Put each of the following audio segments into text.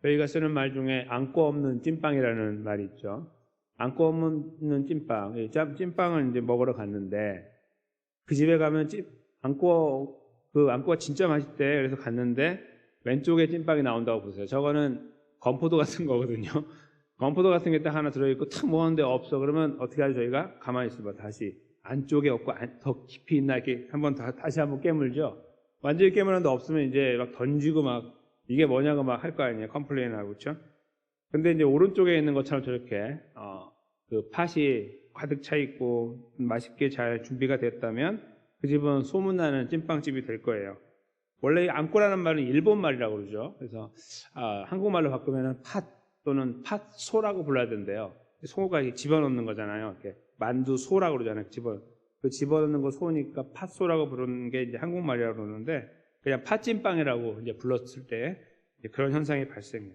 저희가 쓰는 말 중에 안고 없는 찐빵이라는 말이 있죠. 안고 없는 찐빵. 찐빵을 이제 먹으러 갔는데 그 집에 가면 안고가 진짜 맛있대. 그래서 갔는데 왼쪽에 찐빵이 나온다고 보세요. 저거는 건포도 같은 거거든요. 건포도 같은 게 딱 하나 들어있고 탁 먹었는데 없어. 그러면 어떻게 하죠? 저희가 가만히 있어봐. 다시 안쪽에 없고 더 깊이 있나 이렇게 다시 한번 깨물죠. 완전히 깨물었는데 없으면 이제 막 던지고 막 이게 뭐냐고 막 할 거 아니에요. 컴플레인하고 그렇죠? 근데 이제 오른쪽에 있는 것처럼 저렇게 그 팥이 가득 차 있고 맛있게 잘 준비가 됐다면 그 집은 소문나는 찐빵집이 될 거예요. 원래 안고라는 말은 일본 말이라고 그러죠. 그래서 한국말로 바꾸면 팥 또는 팥소라고 불러야 된대요. 소가 이렇게 집어넣는 거잖아요. 이렇게 만두소라고 그러잖아요. 집어넣는 거 소니까 팥소라고 부르는 게 이제 한국말이라고 그러는데 그냥 팥찐빵이라고 이제 불렀을 때 그런 현상이 발생해요.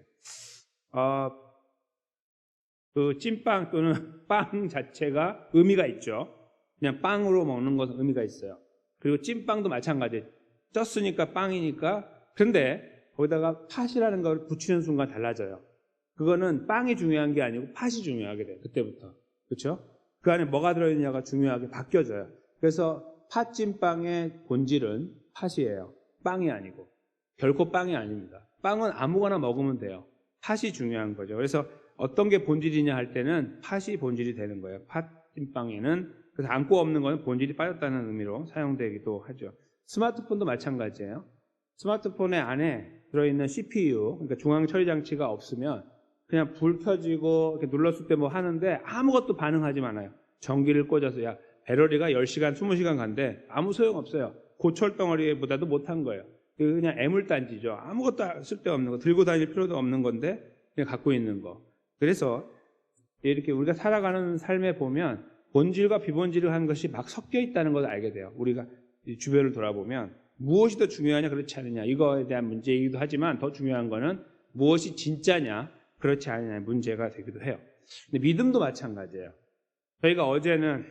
그 찐빵 또는 빵 자체가 의미가 있죠. 그냥 빵으로 먹는 것은 의미가 있어요. 그리고 찐빵도 마찬가지예요. 쪘으니까 빵이니까. 그런데 거기다가 팥이라는 걸 붙이는 순간 달라져요. 그거는 빵이 중요한 게 아니고 팥이 중요하게 돼요. 그때부터. 그렇죠? 그 안에 뭐가 들어있느냐가 중요하게 바뀌어져요. 그래서 팥찐빵의 본질은 팥이에요. 빵이 아니고. 결코 빵이 아닙니다. 빵은 아무거나 먹으면 돼요. 팥이 중요한 거죠. 그래서 어떤 게 본질이냐 할 때는 팥이 본질이 되는 거예요. 팥찐빵에는. 그래서 안고 없는 거는 본질이 빠졌다는 의미로 사용되기도 하죠. 스마트폰도 마찬가지예요. 스마트폰의 안에 들어있는 CPU, 그러니까 중앙 처리 장치가 없으면 그냥 불 켜지고 이렇게 눌렀을 때 뭐 하는데 아무것도 반응하지 않아요. 전기를 꽂아서 배터리가 10시간, 20시간 간대. 아무 소용없어요. 고철 덩어리보다도 못한 거예요. 그냥 애물단지죠. 아무것도 쓸데없는 거, 들고 다닐 필요도 없는 건데 그냥 갖고 있는 거. 그래서 이렇게 우리가 살아가는 삶에 보면 본질과 비본질을 하는 것이 막 섞여 있다는 것을 알게 돼요. 우리가 주변을 돌아보면 무엇이 더 중요하냐 그렇지 않느냐 이거에 대한 문제이기도 하지만 더 중요한 거는 무엇이 진짜냐 그렇지 않느냐의 문제가 되기도 해요. 근데 믿음도 마찬가지예요. 저희가 어제는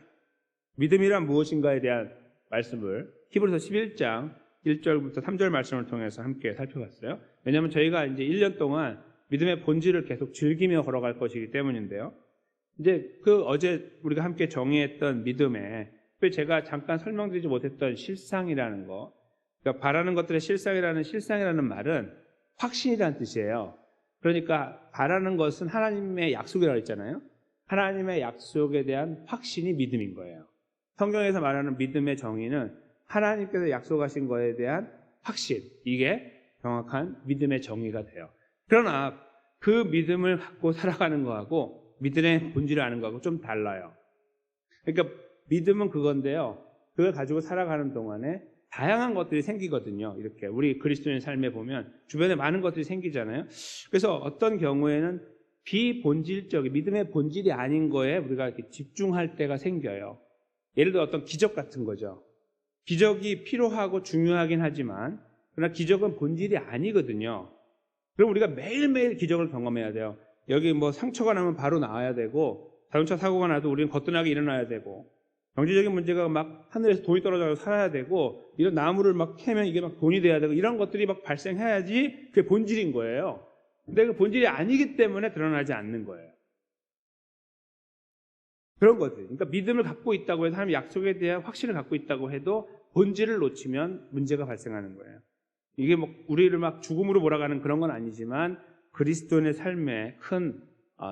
믿음이란 무엇인가에 대한 말씀을 히브리서 11장 1절부터 3절 말씀을 통해서 함께 살펴봤어요. 왜냐하면 저희가 이제 1년 동안 믿음의 본질을 계속 즐기며 걸어갈 것이기 때문인데요. 이제 어제 우리가 함께 정의했던 믿음에 제가 잠깐 설명드리지 못했던 실상이라는 거, 그러니까 바라는 것들의 실상이라는 말은 확신이라는 뜻이에요. 그러니까 바라는 것은 하나님의 약속이라고 했잖아요. 하나님의 약속에 대한 확신이 믿음인 거예요. 성경에서 말하는 믿음의 정의는 하나님께서 약속하신 것에 대한 확신, 이게 정확한 믿음의 정의가 돼요. 그러나 그 믿음을 갖고 살아가는 거하고 믿음의 본질을 아는 거하고 좀 달라요. 그러니까 믿음은 그건데요. 그걸 가지고 살아가는 동안에 다양한 것들이 생기거든요. 이렇게 우리 그리스도인 삶에 보면 주변에 많은 것들이 생기잖아요. 그래서 어떤 경우에는 비본질적인 믿음의 본질이 아닌 거에 우리가 이렇게 집중할 때가 생겨요. 예를 들어 어떤 기적 같은 거죠. 기적이 필요하고 중요하긴 하지만 그러나 기적은 본질이 아니거든요. 그럼 우리가 매일매일 기적을 경험해야 돼요. 여기 뭐 상처가 나면 바로 나와야 되고 자동차 사고가 나도 우리는 거뜬하게 일어나야 되고 경제적인 문제가 막 하늘에서 돈이 떨어져서 살아야 되고 이런 나무를 막 캐면 이게 막 돈이 돼야 되고 이런 것들이 막 발생해야지 그게 본질인 거예요. 근데 그 본질이 아니기 때문에 드러나지 않는 거예요. 그런 거지. 그러니까 믿음을 갖고 있다고 해서 하나님의 약속에 대한 확신을 갖고 있다고 해도 본질을 놓치면 문제가 발생하는 거예요. 이게 뭐 우리를 막 죽음으로 몰아가는 그런 건 아니지만 그리스도인의 삶에 큰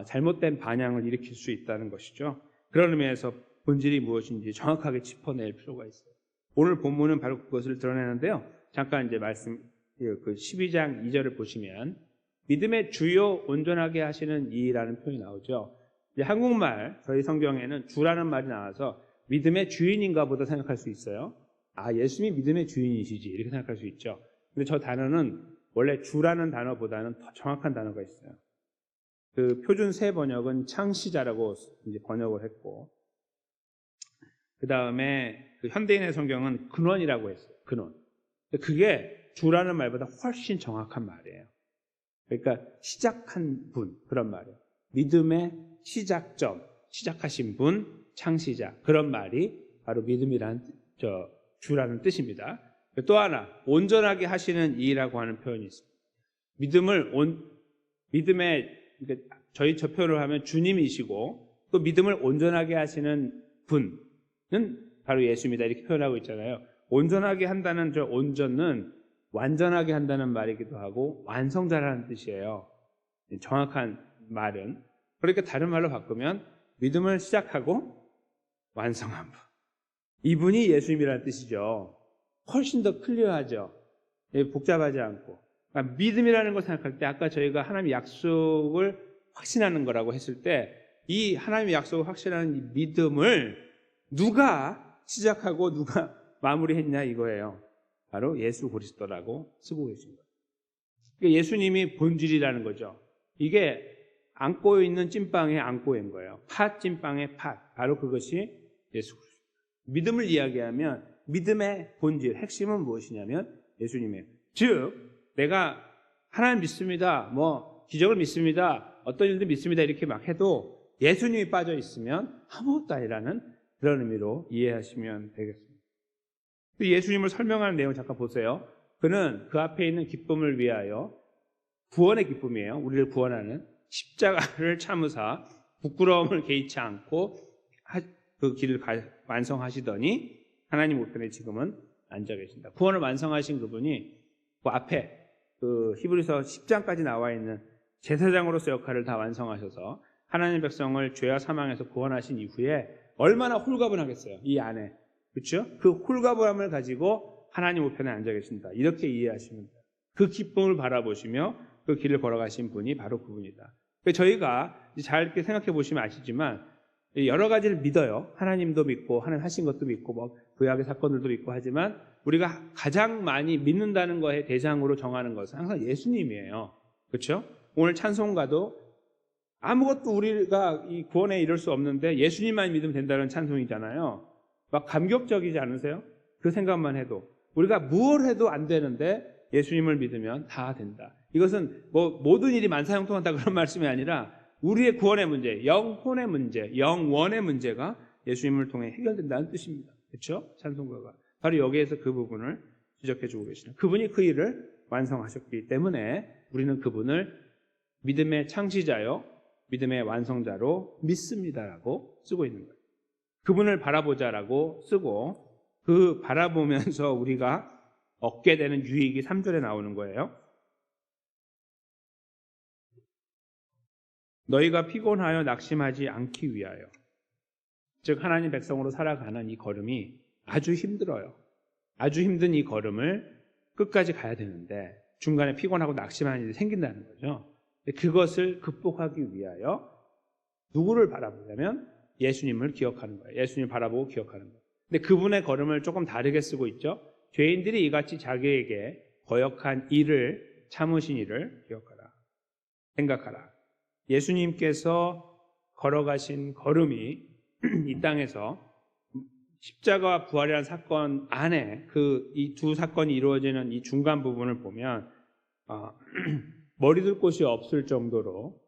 잘못된 반향을 일으킬 수 있다는 것이죠. 그런 의미에서 본질이 무엇인지 정확하게 짚어낼 필요가 있어요. 오늘 본문은 바로 그것을 드러내는데요. 잠깐 이제 그 12장 2절을 보시면 믿음의 주요 온전하게 하시는 이라는 표현이 나오죠. 이제 한국말 저희 성경에는 주라는 말이 나와서 믿음의 주인인가 보다 생각할 수 있어요. 예수님이 믿음의 주인이시지 이렇게 생각할 수 있죠. 근데 저 단어는 원래 주라는 단어보다는 더 정확한 단어가 있어요. 그 표준 새 번역은 창시자라고 이제 번역을 했고, 그 다음에 그 현대인의 성경은 근원이라고 했어요. 근원. 그게 주라는 말보다 훨씬 정확한 말이에요. 그러니까 시작한 분 그런 말이에요. 믿음의 시작점, 시작하신 분, 창시자 그런 말이 바로 믿음이란 주라는 뜻입니다. 또 하나 온전하게 하시는 이라고 하는 표현이 있습니다. 믿음을 그러니까 저희 표현을 하면 주님이시고 또 믿음을 온전하게 하시는 분은 바로 예수입니다. 이렇게 표현하고 있잖아요. 온전하게 한다는 저 온전은 완전하게 한다는 말이기도 하고 완성자라는 뜻이에요. 정확한 말은. 그러니까 다른 말로 바꾸면 믿음을 시작하고 완성한 분. 이분이 예수님이라는 뜻이죠. 훨씬 더 클리어하죠. 복잡하지 않고. 그러니까 믿음이라는 걸 생각할 때 아까 저희가 하나님의 약속을 확신하는 거라고 했을 때 이 하나님의 약속을 확신하는 이 믿음을 누가 시작하고 누가 마무리했냐 이거예요. 바로 예수 그리스도라고 쓰고 계십니다. 그러니까 예수님이 본질이라는 거죠. 이게 안고 있는 찐빵에 안고 있는 거예요. 팥 찐빵의 팥. 바로 그것이 예수 그리스도. 믿음을 이야기하면 믿음의 본질, 핵심은 무엇이냐면 예수님이에요. 즉 내가 하나님 믿습니다. 기적을 믿습니다. 어떤 일도 믿습니다. 이렇게 막 해도 예수님이 빠져 있으면 아무것도 아니라는 그런 의미로 이해하시면 되겠습니다. 예수님을 설명하는 내용 잠깐 보세요. 그는 그 앞에 있는 기쁨을 위하여 구원의 기쁨이에요. 우리를 구원하는 십자가를 참으사 부끄러움을 개의치 않고 그 길을 완성하시더니 하나님 우편에 지금은 앉아 계신다. 구원을 완성하신 그분이 그 앞에 그 히브리서 10장까지 나와 있는 제사장으로서 역할을 다 완성하셔서 하나님 백성을 죄와 사망에서 구원하신 이후에 얼마나 홀가분하겠어요. 이 안에. 그렇죠? 그 홀가분함을 가지고 하나님 우편에 앉아 계신다. 이렇게 이해하시면 돼요. 그 기쁨을 바라보시며 그 길을 걸어가신 분이 바로 그분이다. 저희가 잘 이렇게 생각해 보시면 아시지만 여러 가지를 믿어요. 하나님도 믿고 하나님 하신 것도 믿고 구약의 사건들도 믿고 하지만 우리가 가장 많이 믿는다는 거에 대상으로 정하는 것은 항상 예수님이에요. 그렇죠? 오늘 찬송가도 아무것도 우리가 이 구원에 이를 수 없는데 예수님만 믿으면 된다는 찬송이잖아요. 막 감격적이지 않으세요? 그 생각만 해도 우리가 무엇을 해도 안 되는데 예수님을 믿으면 다 된다. 이것은 모든 일이 만사형통한다 그런 말씀이 아니라 우리의 구원의 문제, 영혼의 문제, 영원의 문제가 예수님을 통해 해결된다는 뜻입니다. 그렇죠? 찬송가가 바로 여기에서 그 부분을 지적해주고 계시는 그분이 그 일을 완성하셨기 때문에 우리는 그분을 믿음의 창시자요 믿음의 완성자로 믿습니다라고 쓰고 있는 거예요. 그분을 바라보자라고 쓰고 그 바라보면서 우리가 얻게 되는 유익이 3절에 나오는 거예요. 너희가 피곤하여 낙심하지 않기 위하여. 즉 하나님 백성으로 살아가는 이 걸음이 아주 힘들어요. 아주 힘든 이 걸음을 끝까지 가야 되는데 중간에 피곤하고 낙심하는 일이 생긴다는 거죠. 그것을 극복하기 위하여 누구를 바라보냐면 예수님을 기억하는 거예요. 예수님을 바라보고 기억하는 거예요. 근데 그분의 걸음을 조금 다르게 쓰고 있죠. 죄인들이 이같이 자기에게 거역한 일을 참으신 일을 기억하라. 생각하라. 예수님께서 걸어가신 걸음이 이 땅에서 십자가와 부활이라는 사건 안에 이 두 사건이 이루어지는 이 중간 부분을 보면 머리둘 곳이 없을 정도로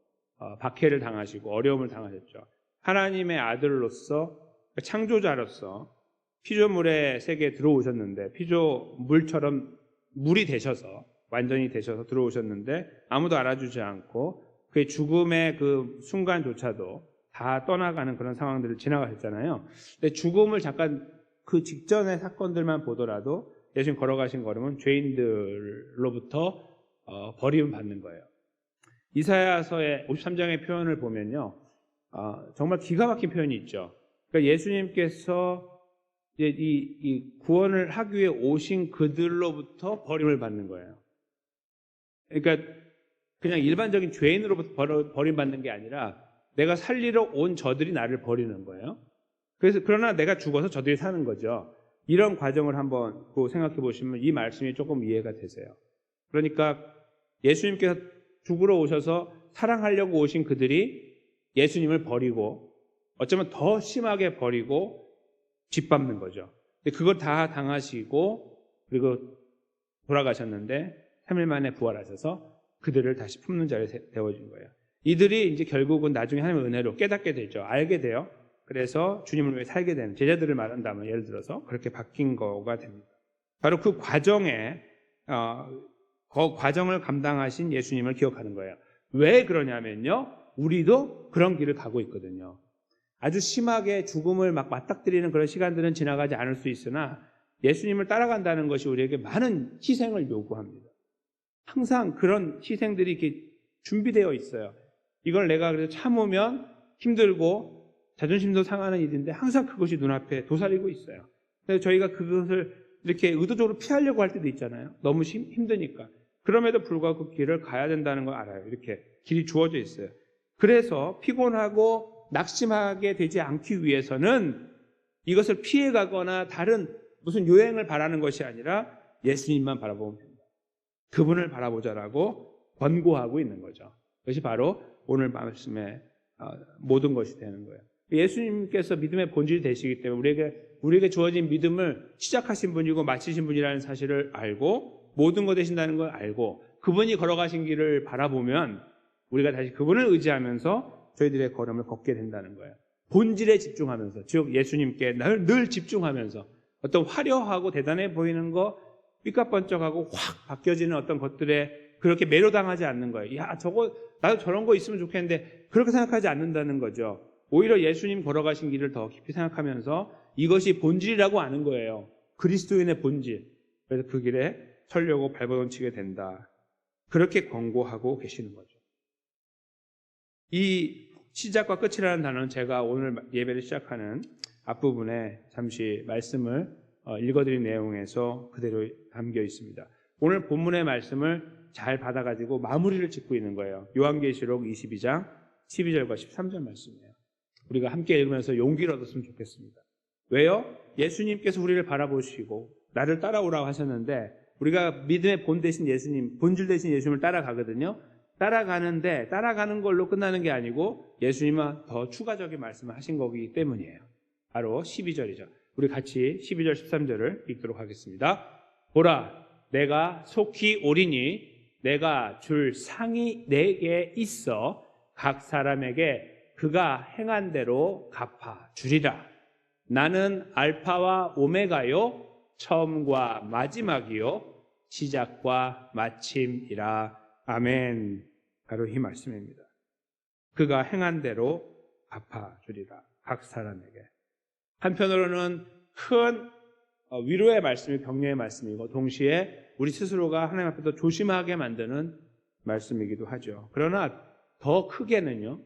박해를 당하시고 어려움을 당하셨죠. 하나님의 아들로서 창조자로서 피조물의 세계에 들어오셨는데 피조물처럼 물이 되셔서 완전히 되셔서 들어오셨는데 아무도 알아주지 않고 그의 죽음의 그 순간조차도 다 떠나가는 그런 상황들을 지나가셨잖아요. 근데 죽음을 잠깐 그 직전의 사건들만 보더라도 예수님 걸어가신 걸음은 죄인들로부터 버림을 받는 거예요. 이사야서의 53장의 표현을 보면요, 정말 기가 막힌 표현이 있죠. 그러니까 예수님께서 이 구원을 하기 위해 오신 그들로부터 버림을 받는 거예요. 그러니까 그냥 일반적인 죄인으로부터 버림받는 게 아니라 내가 살리러 온 저들이 나를 버리는 거예요. 그러나 내가 죽어서 저들이 사는 거죠. 이런 과정을 한번 생각해 보시면 이 말씀이 조금 이해가 되세요. 그러니까 예수님께서 죽으러 오셔서 사랑하려고 오신 그들이 예수님을 버리고 어쩌면 더 심하게 버리고 짓밟는 거죠. 근데 그걸 다 당하시고 그리고 돌아가셨는데 3일 만에 부활하셔서 그들을 다시 품는 자리에 세워진 거예요. 이들이 이제 결국은 나중에 하나님의 은혜로 깨닫게 되죠. 알게 돼요. 그래서 주님을 위해 살게 되는 제자들을 말한다면 예를 들어서 그렇게 바뀐 거가 됩니다. 바로 그 과정에 그 과정을 감당하신 예수님을 기억하는 거예요. 왜 그러냐면요. 우리도 그런 길을 가고 있거든요. 아주 심하게 죽음을 막 맞닥뜨리는 그런 시간들은 지나가지 않을 수 있으나 예수님을 따라간다는 것이 우리에게 많은 희생을 요구합니다. 항상 그런 희생들이 이렇게 준비되어 있어요. 이걸 내가 그래서 참으면 힘들고 자존심도 상하는 일인데 항상 그것이 눈앞에 도사리고 있어요. 그래서 저희가 그것을 이렇게 의도적으로 피하려고 할 때도 있잖아요. 너무 힘드니까. 그럼에도 불구하고 그 길을 가야 된다는 걸 알아요. 이렇게 길이 주어져 있어요. 그래서 피곤하고 낙심하게 되지 않기 위해서는 이것을 피해가거나 다른 무슨 요행을 바라는 것이 아니라 예수님만 바라보면 됩니다. 그분을 바라보자라고 권고하고 있는 거죠. 그것이 바로 오늘 말씀의 모든 것이 되는 거예요. 예수님께서 믿음의 본질이 되시기 때문에 우리에게 주어진 믿음을 시작하신 분이고 마치신 분이라는 사실을 알고 모든 것 되신다는 걸 알고 그분이 걸어가신 길을 바라보면 우리가 다시 그분을 의지하면서 저희들의 걸음을 걷게 된다는 거예요. 본질에 집중하면서, 즉 예수님께 늘 집중하면서 어떤 화려하고 대단해 보이는 거 삐까번쩍하고 확 바뀌어지는 어떤 것들에 그렇게 매료당하지 않는 거예요. 야, 나도 저런 거 있으면 좋겠는데 그렇게 생각하지 않는다는 거죠. 오히려 예수님 걸어가신 길을 더 깊이 생각하면서 이것이 본질이라고 아는 거예요. 그리스도인의 본질. 그래서 그 길에 서려고 발버둥치게 된다. 그렇게 권고하고 계시는 거죠. 이 시작과 끝이라는 단어는 제가 오늘 예배를 시작하는 앞부분에 잠시 말씀을 읽어드린 내용에서 그대로 담겨 있습니다. 오늘 본문의 말씀을 잘 받아가지고 마무리를 짓고 있는 거예요. 요한계시록 22장 12절과 13절 말씀이에요. 우리가 함께 읽으면서 용기를 얻었으면 좋겠습니다. 왜요? 예수님께서 우리를 바라보시고 나를 따라오라고 하셨는데 우리가 믿음의 본 대신 예수님, 본질 대신 예수님을 따라가거든요. 따라가는데 따라가는 걸로 끝나는 게 아니고 예수님은 더 추가적인 말씀을 하신 거기 때문이에요. 바로 12절이죠. 우리 같이 12절 13절을 읽도록 하겠습니다. 보라, 내가 속히 오리니 내가 줄 상이 내게 있어 각 사람에게 그가 행한 대로 갚아 주리라. 나는 알파와 오메가요 처음과 마지막이요 시작과 마침이라. 아멘. 바로 이 말씀입니다. 그가 행한 대로 갚아주리라. 각 사람에게. 한편으로는 큰 위로의 말씀이 격려의 말씀이고 동시에 우리 스스로가 하나님 앞에서 조심하게 만드는 말씀이기도 하죠. 그러나 더 크게는요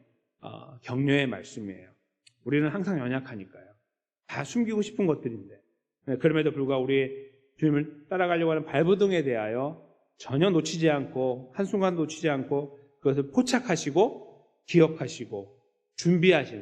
격려의 말씀이에요. 우리는 항상 연약하니까요. 다 숨기고 싶은 것들인데 그럼에도 불구하고 우리 주님을 따라가려고 하는 발버둥에 대하여 전혀 놓치지 않고 한순간 놓치지 않고 그것을 포착하시고 기억하시고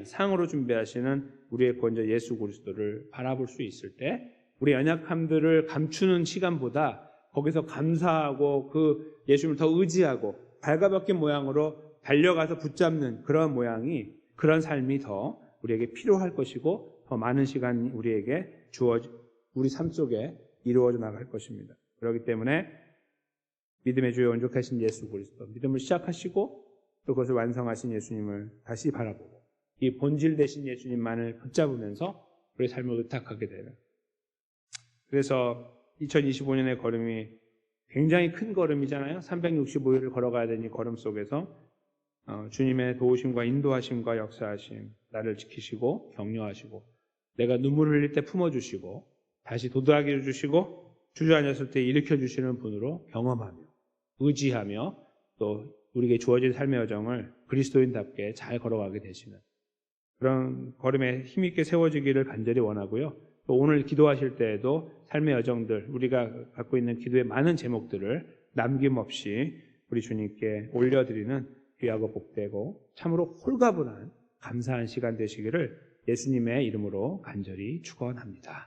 상으로 준비하시는 우리의 구원자 예수 그리스도를 바라볼 수 있을 때 우리 연약함들을 감추는 시간보다 거기서 감사하고 그 예수님을 더 의지하고 발가벗긴 모양으로 달려가서 붙잡는 그런 모양이 그런 삶이 더 우리에게 필요할 것이고 더 많은 시간이 우리에게 우리 삶 속에 이루어져 나갈 것입니다. 그렇기 때문에 믿음의 주요 온전하신 예수 그리스도, 믿음을 시작하시고 또 그것을 완성하신 예수님을 다시 바라보고 이 본질 되신 예수님만을 붙잡으면서 우리의 삶을 의탁하게 되는. 그래서 2025년의 걸음이 굉장히 큰 걸음이잖아요. 365일을 걸어가야 되니 걸음 속에서 주님의 도우심과 인도하심과 역사하심, 나를 지키시고 격려하시고 내가 눈물을 흘릴 때 품어주시고 다시 도드하게 해주시고 주저앉았을 때 일으켜주시는 분으로 경험하며 의지하며 또 우리에게 주어진 삶의 여정을 그리스도인답게 잘 걸어가게 되시는 그런 걸음에 힘있게 세워지기를 간절히 원하고요. 또 오늘 기도하실 때에도 삶의 여정들, 우리가 갖고 있는 기도의 많은 제목들을 남김없이 우리 주님께 올려드리는 귀하고 복되고 참으로 홀가분한 감사한 시간 되시기를 예수님의 이름으로 간절히 축원합니다.